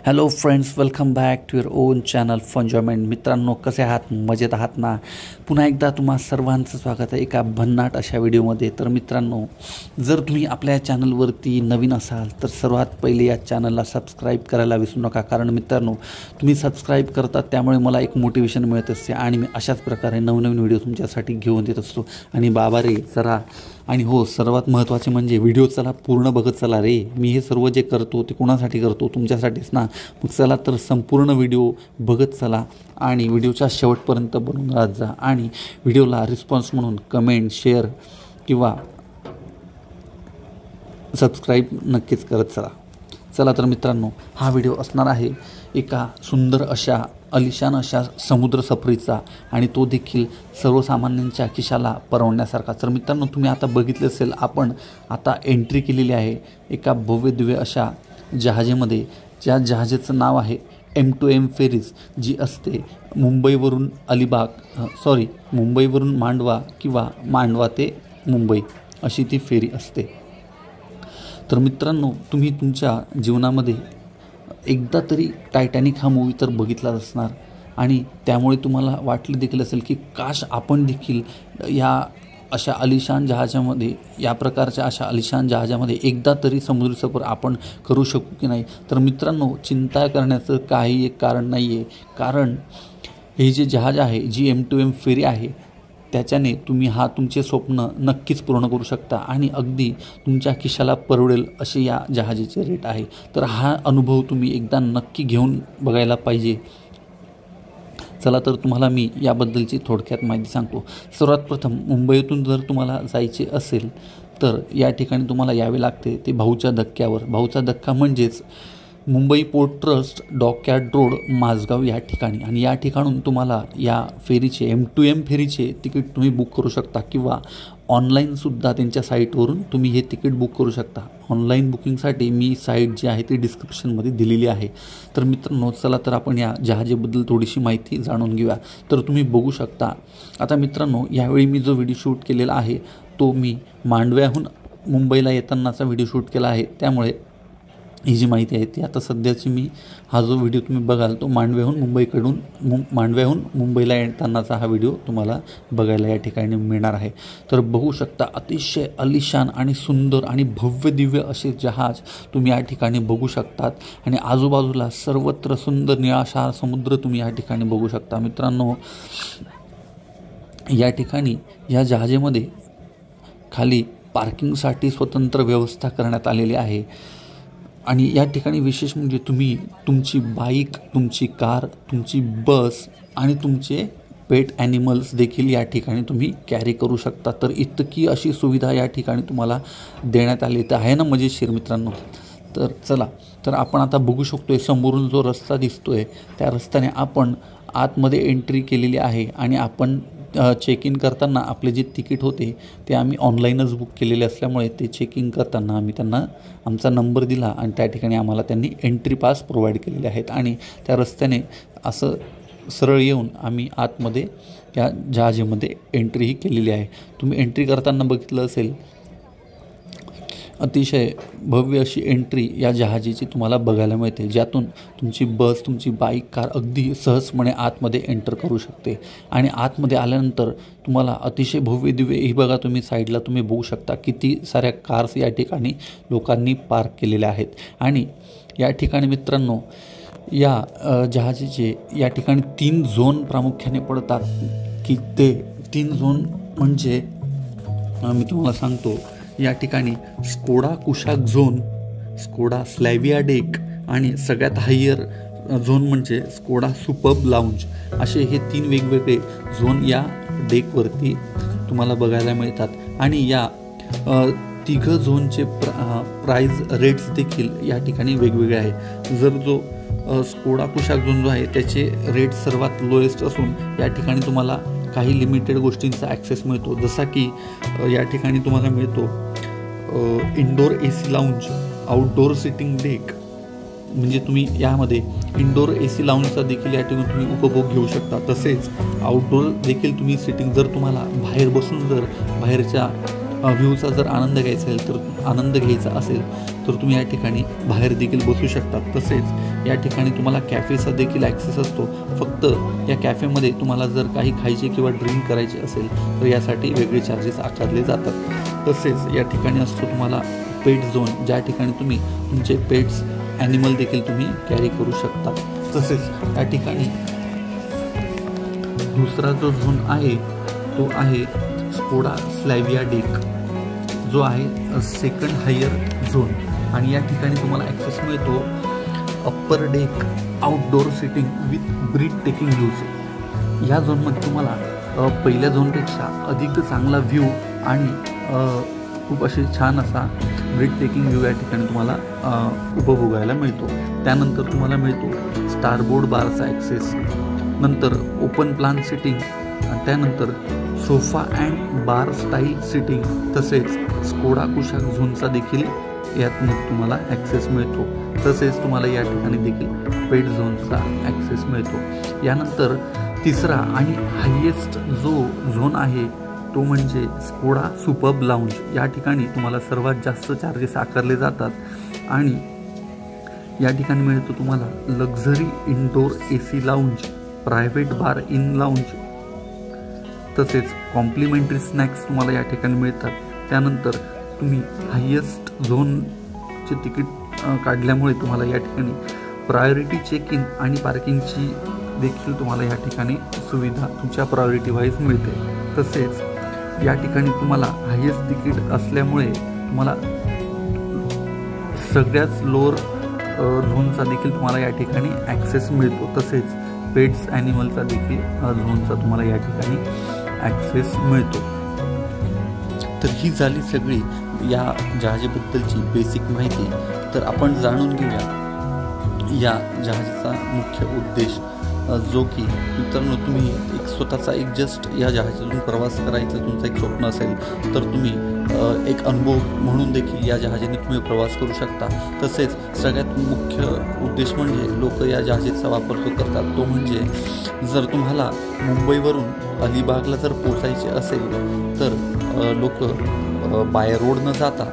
Hello friends, welcome back to your own channel Funjoyment. मित्रांनो, कसे आहात? मजेत आहात ना? पुन्हा एकदा तुम्हा सर्वांचं स्वागत आहे एका भन्नाट अशा व्हिडिओमध्ये. तर मित्रांनो, जर तुम्ही आपल्या चॅनलवरती नवीन असाल तर सर्वात पहिले या चॅनलला सबस्क्राईब करायला विसरू नका. कारण मित्रांनो, तुम्ही सबस्क्राईब करतात त्यामुळे मला एक मोटिवेशन मिळत असते आणि मी अशाच प्रकारे नवनवीन व्हिडिओ तुमच्यासाठी घेऊन देत असतो. आणि बाबा रे जरा, आणि हो, सर्वात महत्त्वाचे म्हणजे व्हिडिओ चला पूर्ण बघत चला रे. मी हे सर्व जे करतो ते कोणासाठी करतो? तुमच्यासाठीच ना. मग चला तर संपूर्ण व्हिडिओ बघत चला आणि व्हिडिओच्या शेवटपर्यंत बनवून राहत जा. आणि व्हिडिओला रिस्पॉन्स म्हणून कमेंट, शेअर किंवा सबस्क्राईब नक्कीच करत चला. चला तर मित्रांनो, हा व्हिडिओ असणार आहे एका सुंदर अशा आलिशान अशा समुद्र सफरीचा, आणि तो देखील सर्वसामान्यांच्या खिशाला परवडण्यासारखा. तर मित्रांनो, तुम्ही आता बघितले असेल, आपण आता एंट्री केलेली आहे एका भव्य दिव्य अशा जहाजेमध्ये. ज्या जहाजेचं नाव आहे M2M फेरीज, जी असते मुंबईवरून मुंबईवरून मांडवा किंवा मांडवा ते मुंबई अशी ती फेरी असते. तर मित्रांनो, तुम्ही तुमच्या जीवनामध्ये एकदा तरी टायटॅनिक हा मूवी तर बघितलाच असणार, आणि त्यामुळे तुम्हाला वाटलं देखील असेल की काश आपण देखील या अशा आलिशान जहाजामध्ये, या प्रकारच्या अशा आलिशान जहाजामध्ये एकदा तरी समुद्री सफर आपण करू शकू की नाही. तर मित्रांनो, चिंता करण्याचं काही एक कारण नाही आहे. कारण हे जे जहाज आहे, जी M2M फेरी आहे, त्याच्याने तुम्ही तुमचे स्वप्न नक्कीच पूर्ण करू शकता आणि अगदी तुमच्या खिशाला परवडेल असे या जहाजाचे रेट आहे. तर हा अनुभव तुम्ही एकदा नक्की घेऊन बघायला पाहिजे. चला तर तुम्हाला मी याबद्दलची थोडक्यात माहिती सांगतो. सर्वात प्रथम, मुंबईतून जर तुम्हाला जायचे असेल तर या ठिकाणी तुम्हाला यावे लागते ते भाऊच्या धक्क्यावर. भाऊचा धक्का म्हणजेच Mumbai port trust, dockyard road, Mazgaon या ठिकाणी. आणि या ठिकाणून तुम्हाला या फेरीचे, M2M फेरीचे तिकीट तुम्ही बुक करू शकता किंवा ऑनलाईनसुद्धा त्यांच्या साईटवरून तुम्ही हे तिकीट बुक करू शकता. ऑनलाईन बुकिंगसाठी मी साईट जी आहे ती डिस्क्रिप्शनमध्ये दिलेली आहे. तर मित्रांनो, चला तर आपण या जहाजेबद्दल थोडीशी माहिती जाणून घेऊया. तर तुम्ही बघू शकता. आता मित्रांनो, यावेळी मी जो व्हिडिओ शूट केलेला आहे तो मी मांडव्याहून मुंबईला येतानाचा व्हिडिओ शूट केला आहे. त्यामुळे ही जी माहिती आहे ती आता सध्याची हा जो व्हिडिओ तुम्ही बघाल तो मांडव्याहून मुंबईला येतानाचा हा व्हिडिओ तुम्हाला बघायला या ठिकाणी मिळणार आहे. तर बघू शकता, अतिशय आलिशान आणि सुंदर आणि भव्य दिव्य असे जहाज तुम्ही या ठिकाणी बघू शकतात. आणि आजूबाजूला सर्वत्र सुंदर निळाशार समुद्र तुम्ही या ठिकाणी बघू शकता. मित्रांनो, या ठिकाणी या जहाजेमध्ये खाली पार्किंगसाठी स्वतंत्र व्यवस्था करण्यात आलेली आहे. आणि या ठिकाणी विशेष म्हणजे तुम्ही तुमची बाईक, तुमची कार, तुमची बस आणि तुमचे पेट ॲनिमल्स देखील या ठिकाणी तुम्ही कॅरी करू शकता. तर इतकी अशी सुविधा या ठिकाणी तुम्हाला देण्यात आली. तर आहे ना मजेशीर मित्रांनो? तर चला तर आपण आता बघू शकतोय, समोरून जो रस्ता दिसतोय त्या रस्त्याने आपण आतमध्ये एंट्री केलेली आहे. आणि आपण चेक इन करताना आपले जे तिकीट होते ते आम्ही ऑनलाईनच बुक केलेले असल्यामुळे ते चेक इन करताना आम्ही त्यांना आमचा नंबर दिला आणि त्या ठिकाणी आम्हाला त्यांनी एंट्री पास प्रोव्हाइड केलेले आहेत. आणि त्या रस्त्याने असं सरळ येऊन आम्ही आतमध्ये या जहाजामध्ये एंट्रीही केलेली आहे. तुम्ही एंट्री करताना बघितलं असेल, अतिशय भव्य अशी एंट्री या जहाजाची तुम्हाला बघायला मिळते, ज्यातून तुमची बस, तुमची बाईक, कार अगदी सहजपणे आतमध्ये एंटर करू शकते. आणि आतमध्ये आल्यानंतर तुम्हाला अतिशय भव्य दिव्य, ही बघा तुम्ही साईडला तुम्ही बघू शकता किती साऱ्या कार्स या ठिकाणी लोकांनी पार्क केलेल्या आहेत. आणि या ठिकाणी मित्रांनो, या जहाजाचे या ठिकाणी 3 झोन प्रामुख्याने पडतात. की ते 3 झोन म्हणजे मी तुम्हाला सांगतो. या ठिकाणी Skoda Kushaq zone, Skoda Slavia deck आणि सगळ्यात हायर झोन म्हणजे स्कोडा सुपर्ब लाऊंज, असे हे 3 वेगवेगळे झोन या डेकवरती तुम्हाला बघायला मिळतात. आणि या 3 झोनचे प्राईज रेट्स देखील या ठिकाणी वेगवेगळे आहे. जर जो स्कोडा कुशाक झोन जो आहे त्याचे रेट सर्वात लोएस्ट असून या ठिकाणी तुम्हाला काही लिमिटेड गोष्टींचा ॲक्सेस मिळतो. जसा की या ठिकाणी तुम्हाला मिळतो indoor AC lounge, outdoor sitting deck, म्हणजे तुम्ही यामध्ये इनडोअर AC लाऊंजचा देखील या ठिकाणी तुम्ही उपभोग घेऊ शकता. तसेच आउटडोअर देखील तुम्ही सिटिंग, जर तुम्हाला बाहेर बसून जर बाहेरच्या व्ह्यूचा जर आनंद घ्यायचा असेल तर तुम्ही या ठिकाणी बाहेर देखील बसू शकता. तसेच या ठिकाणी तुम्हाला कॅफेचा देखील ॲक्सेस असतो. फक्त या कॅफेमध्ये तुम्हाला जर काही खायचे किंवा ड्रिंक करायचे असेल तर यासाठी वेगळे चार्जेस आकारले जातात. तसेच या ठिकाणी असतो तुम्हाला पेट झोन, ज्या ठिकाणी तुम्ही तुमचे पेट्स ॲनिमल देखील तुम्ही कॅरी करू शकता. तसेच या ठिकाणी दुसरा जो झोन आहे तो आहे स्कोडा स्लॅव्हिया डेक, जो आहे सेकंड हायर झोन. आणि या ठिकाणी तुम्हाला ॲक्सेस मिळतो upper deck outdoor seating with breathtaking views. या झोनमध्ये तुम्हाला पहिल्या झोनपेक्षा अधिक चांगला व्ह्यू आणि खूप असे छान असा ब्रीथ टेकिंग व्ह्यू या ठिकाणी तुम्हाला उपभोगायला मिळतो. त्यानंतर तुम्हाला मिळतो स्टारबोर्ड बारचा ॲक्सेस, नंतर ओपन प्लान सिटिंग, त्यानंतर sofa and bar style sitting, तसेच स्कोडा कुशाक झोनचा देखील यातनं तुम्हाला ॲक्सेस मिळतो. तसेच तुम्हाला या ठिकाणी देखील पेट झोनचा ॲक्सेस मिळतो. यानंतर तिसरा आणि हायेस्ट जो झोन आहे तो म्हणजे स्कोडा सुपर्ब लाऊंज. या ठिकाणी तुम्हाला सर्वात जास्त चार्जेस आकारले जातात आणि या ठिकाणी मिळतो तुम्हाला luxury indoor AC lounge, private bar in lounge, तसेच कॉम्प्लिमेंटरी स्नॅक्स तुम्हाला या ठिकाणी मिळतात. त्यानंतर तुम्ही हायेस्ट झोनचे तिकीट काढल्यामुळे तुम्हाला या ठिकाणी प्रायोरिटी चेक इन आणि पार्किंगची देखील तुम्हाला या ठिकाणी सुविधा तुमच्या प्रायोरिटी वाईज मिळते. तसेच या ठिकाणी तुम्हाला हायेस्ट तिकीट असल्यामुळे तुम्हाला सगळ्याच लोअर झोनचा देखील तुम्हाला या ठिकाणी ॲक्सेस मिळतो. तसेच पेट्स ॲनिमलचा देखील झोनचा तुम्हाला या ठिकाणी ॲक्सेस मिळतो. तर ही झाली सगळी या जहाजाबद्दलची बेसिक माहिती. तर आपण जाणून घेऊया या जहाजाचा मुख्य उद्देश, जो की मित्रांनो तुम्ही एक स्वतःचा एक जस्ट या जहाजातून प्रवास करायचं तुमचं एक स्वप्न असेल तर तुम्ही एक अनुभव म्हणून देखील या जहाजाने तुम्ही प्रवास करू शकता. तसेच सगळ्यात मुख्य उद्देश म्हणजे लोक या जहाजाचा वापर करतात तो म्हणजे जर तुम्हाला मुंबईवरून अलिबागला जर पोचायचे असेल तर लोक बाय रोड न जाता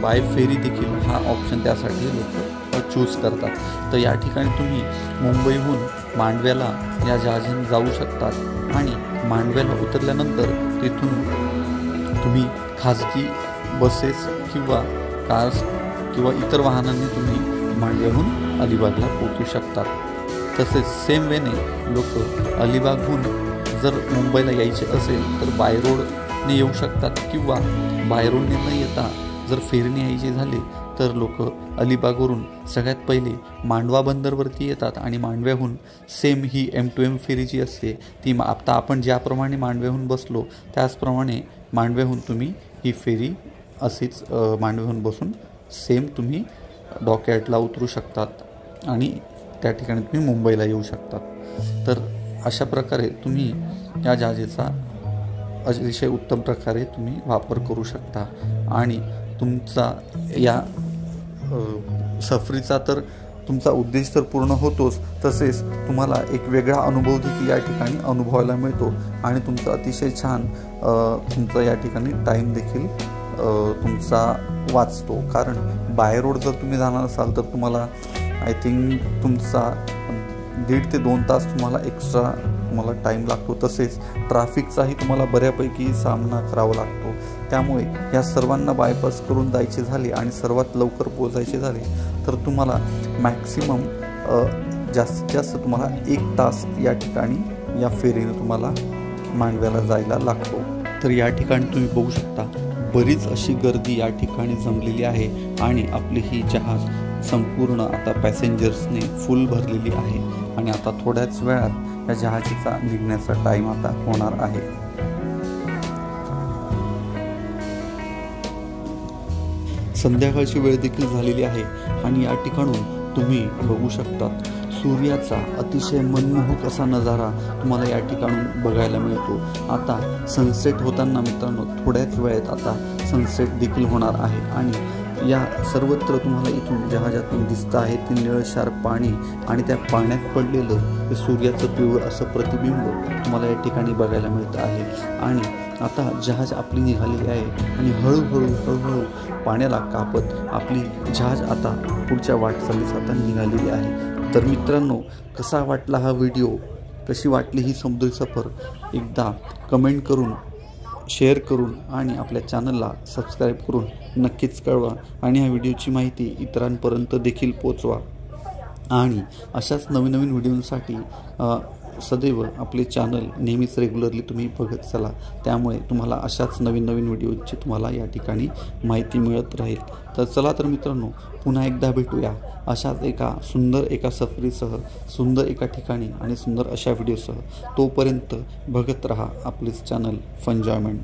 बाय फेरी देखील हा ऑप्शन त्यासाठी लोक चूज करतात. तर या ठिकाणी तुम्ही मुंबईहून मांडव्याला या जहाजाने जाऊ शकतात आणि मांडव्याला उतरल्यानंतर तिथून तुम्ही खाजगी बसेस किंवा कार्स किंवा इतर वाहनांनी तुम्ही मांडव्याहून अलिबागला पोहोचू शकतात. तसेच सेम वेने लोक अलिबागहून जर मुंबईला यायचे असेल तर बाय रोडने येऊ शकतात किंवा बाय रोडने न येता जर फेरीने यायचे झाले तर लोक अलिबागवरून सगळ्यात पहिले मांडवा बंदरवरती येतात आणि मांडव्याहून सेम ही M2M फेरी जी असते ती आता आपण ज्याप्रमाणे मांडव्याहून बसलो त्याचप्रमाणे मांडव्याहून तुम्ही ही फेरी अशीच मांडव्याहून बसून सेम तुम्ही डॉकयार्डला उतरू शकतात आणि त्या ठिकाणी तुम्ही मुंबईला येऊ शकतात. तर अशा प्रकारे तुम्ही या जहाजाचा अतिशय उत्तम प्रकारे तुम्ही वापर करू शकता आणि तुमचा या सफरीचा तर तुमचा उद्देश तर पूर्ण होतोच, तसेच तुम्हाला एक वेगळा अनुभव देखील या ठिकाणी अनुभवायला मिळतो आणि तुमचा अतिशय छान तुमचा या ठिकाणी टाईम देखील तुमचा वाचतो. कारण बाय रोड जर तुम्ही जाणार असाल तर तुम्हाला आय थिंक तुमचा 1.5 ते 2 तास तुम्हाला एक्स्ट्रा तुम्हाला टाईम लागतो. तसेच ट्रॅफिकचाही तुम्हाला बऱ्यापैकी सामना करावा लागतो. त्यामुळे या सर्वांना बायपास करून जायचे झाले आणि सर्वात लवकर पोचायचे झाले तर तुम्हाला मॅक्सिमम जास्तीत जास्त तुम्हाला 1 तास या ठिकाणी या फेरीने तुम्हाला मांडव्याला जायला लागतो. तर या ठिकाणी तुम्ही बघू शकता बरीच अशी गर्दी या ठिकाणी जमलेली आहे आणि आपली ही जहाज संपूर्ण आता पॅसेंजर्सने फुल भरलेली आहे आणि आता थोड्याच वेळात या जहाजाचा निघण्याचा टाईम आता होणार आहे. संध्याकाळची वेळ देखील झालेली आहे आणि या ठिकाणून तुम्ही बघू शकता सूर्याचा अतिशय मनमोहक असा नजारा तुम्हाला या ठिकाणून बघायला मिळतो. आता सनसेट होताना मित्रांनो थोड्याच वेळात आता सनसेट देखील होणार आहे आणि या सर्वत्र तुम्हाला इथून जहाजातून दिसतं आहे ते निळशार पाणी आणि त्या पाण्यात पडलेलं ते सूर्याचं पिवळं असं प्रतिबिंब तुम्हाला या ठिकाणी बघायला मिळतं आहे आणि आता जहाज आपली निघालेली आहे आणि हळूहळू पाण्याला कापत आपली जहाज आता पुढच्या वाटचालीस आता निघालेली आहे। तर मित्रांनो, कसा वाटला हा व्हिडिओ, कशी वाटली ही समुद्री सफर, एकदा कमेंट करून, शेअर करून आणि आपल्या चॅनलला सबस्क्राईब करून नक्कीच कळवा आणि ह्या व्हिडिओची माहिती इतरांपर्यंत देखील पोचवा। आणि अशाच नवीन व्हिडिओंसाठी सदैव आपले चॅनल नेहमीच रेग्युलरली तुम्ही बघत चला, त्यामुळे तुम्हाला अशाच नवीन व्हिडिओची तुम्हाला या ठिकाणी माहिती मिळत राहील। तर चला तर मित्रांनो, पुन्हा एकदा भेटूया अशाच एका सुंदर सफरीसह, सुंदर एका ठिकाणी आणि सुंदर अशा व्हिडिओसह। तोपर्यंत बघत रहा आपलेच चॅनल फनजॉयमेंट।